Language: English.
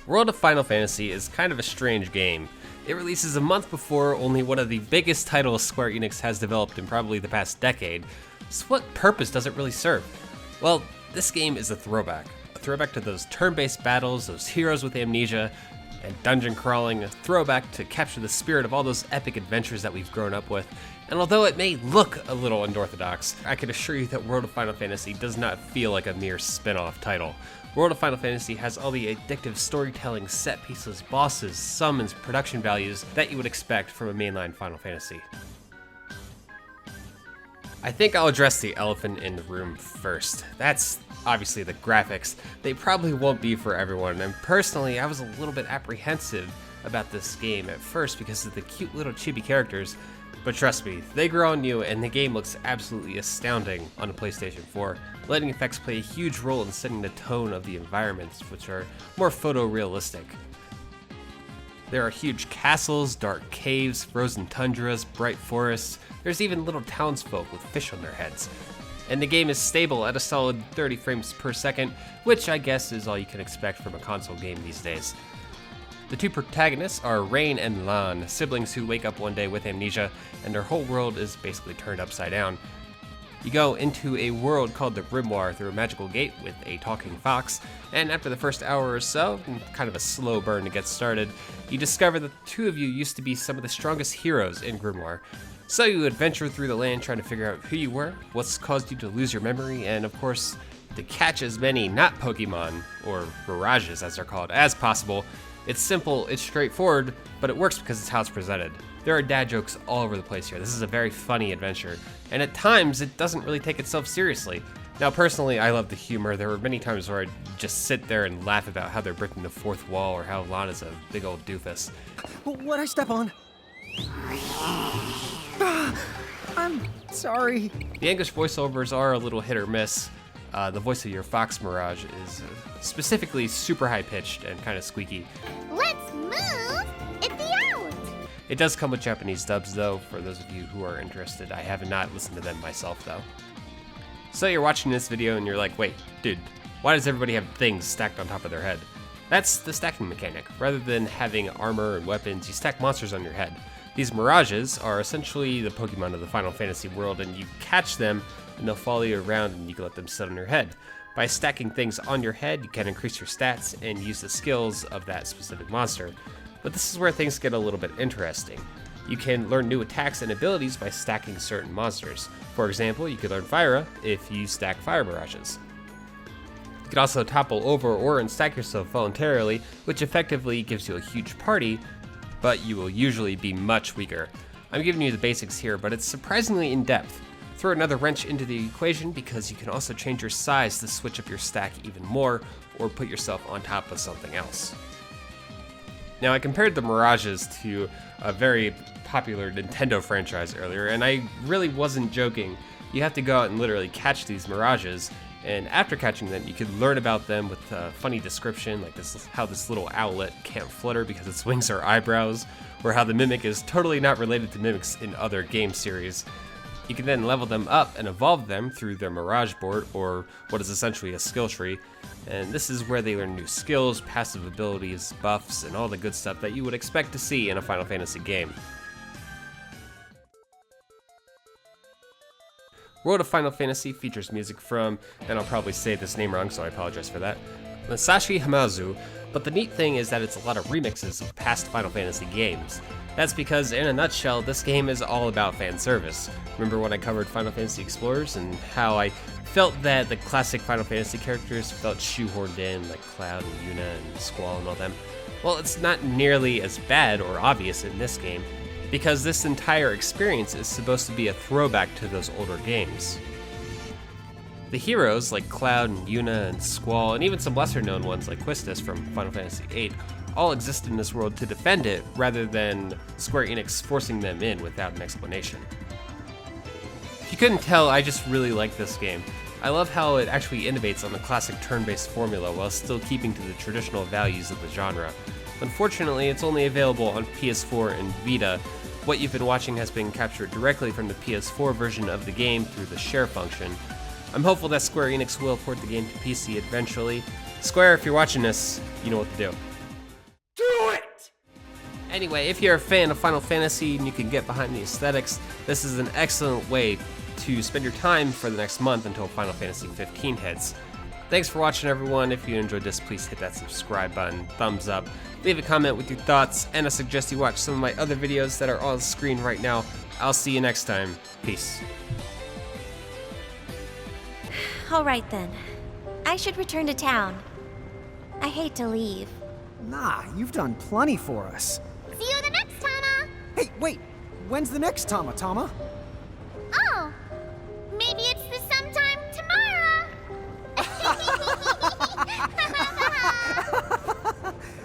World of Final Fantasy is kind of a strange game. It releases a month before only one of the biggest titles Square Enix has developed in probably the past decade. So what purpose does it really serve? Well, this game is a throwback. A throwback to those turn-based battles, those heroes with amnesia, and dungeon crawling, a throwback to capture the spirit of all those epic adventures that we've grown up with. And although it may look a little unorthodox, I can assure you that World of Final Fantasy does not feel like a mere spin-off title. World of Final Fantasy has all the addictive storytelling, set pieces, bosses, summons, production values that you would expect from a mainline Final Fantasy. I think I'll address the elephant in the room first. That's obviously the graphics. They probably won't be for everyone, and personally I was a little bit apprehensive about this game at first because of the cute little chibi characters, but trust me, they grow on you and the game looks absolutely astounding on the PlayStation 4. Lighting effects play a huge role in setting the tone of the environments, which are more photorealistic. There are huge castles, dark caves, frozen tundras, bright forests. There's even little townsfolk with fish on their heads. And the game is stable at a solid 30 frames per second, which I guess is all you can expect from a console game these days. The two protagonists are Rain and Lan, siblings who wake up one day with amnesia, and their whole world is basically turned upside down. You go into a world called the Grimoire through a magical gate with a talking fox, and after the first hour or so, kind of a slow burn to get started, you discover that the two of you used to be some of the strongest heroes in Grimoire. So you adventure through the land trying to figure out who you were, what's caused you to lose your memory, and of course, to catch as many not Pokemon, or Mirages as they're called, as possible. It's simple, it's straightforward, but it works because it's how it's presented. There are dad jokes all over the place here. This is a very funny adventure, and at times it doesn't really take itself seriously. Now personally, I love the humor. There were many times where I'd just sit there and laugh about how they're breaking the fourth wall or how Lana's a big old doofus. What'd I step on? I'm sorry. The English voiceovers are a little hit or miss. The voice of your Fox Mirage is specifically super high-pitched and kind of squeaky. Let's move it out. It does come with Japanese dubs though, for those of you who are interested. I have not listened to them myself though. So you're watching this video and you're like, wait, dude, why does everybody have things stacked on top of their head? That's the stacking mechanic. Rather than having armor and weapons, you stack monsters on your head. These Mirages are essentially the Pokemon of the Final Fantasy world, and you catch them and they'll follow you around and you can let them sit on your head. By stacking things on your head, you can increase your stats and use the skills of that specific monster. But this is where things get a little bit interesting. You can learn new attacks and abilities by stacking certain monsters. For example, you could learn Fire if you stack Fire Mirages. You could also topple over or unstack yourself voluntarily, which effectively gives you a huge party, but you will usually be much weaker. I'm giving you the basics here, but it's surprisingly in-depth. Throw another wrench into the equation because you can also change your size to switch up your stack even more, or put yourself on top of something else. Now, I compared the Mirages to a very popular Nintendo franchise earlier, and I really wasn't joking. You have to go out and literally catch these Mirages, and after catching them, you can learn about them with a funny description, like this, how this little owlet can't flutter because its wings are eyebrows, or how the Mimic is totally not related to Mimics in other game series. You can then level them up and evolve them through their Mirage board, or what is essentially a skill tree, and this is where they learn new skills, passive abilities, buffs, and all the good stuff that you would expect to see in a Final Fantasy game. World of Final Fantasy features music from, and I'll probably say this name wrong, so I apologize for that, Masashi Hamauzu, but the neat thing is that it's a lot of remixes of past Final Fantasy games. That's because, in a nutshell, this game is all about fan service. Remember when I covered Final Fantasy Explorers and how I felt that the classic Final Fantasy characters felt shoehorned in, like Cloud and Yuna and Squall and all them? Well, it's not nearly as bad or obvious in this game, because this entire experience is supposed to be a throwback to those older games. The heroes, like Cloud and Yuna and Squall, and even some lesser-known ones like Quistis from Final Fantasy VIII, all exist in this world to defend it, rather than Square Enix forcing them in without an explanation. If you couldn't tell, I just really like this game. I love how it actually innovates on the classic turn-based formula while still keeping to the traditional values of the genre. Unfortunately, it's only available on PS4 and VITA. What you've been watching has been captured directly from the PS4 version of the game through the share function. I'm hopeful that Square Enix will port the game to PC eventually. Square, if you're watching this, you know what to do. Anyway, if you're a fan of Final Fantasy and you can get behind the aesthetics, this is an excellent way to spend your time for the next month until Final Fantasy 15 hits. Thanks for watching, everyone. If you enjoyed this, please hit that subscribe button, thumbs up, leave a comment with your thoughts, and I suggest you watch some of my other videos that are on the screen right now. I'll see you next time. Peace. All right then. I should return to town. I hate to leave. Nah, you've done plenty for us. See you the next Tama! Hey, wait! When's the next Tama?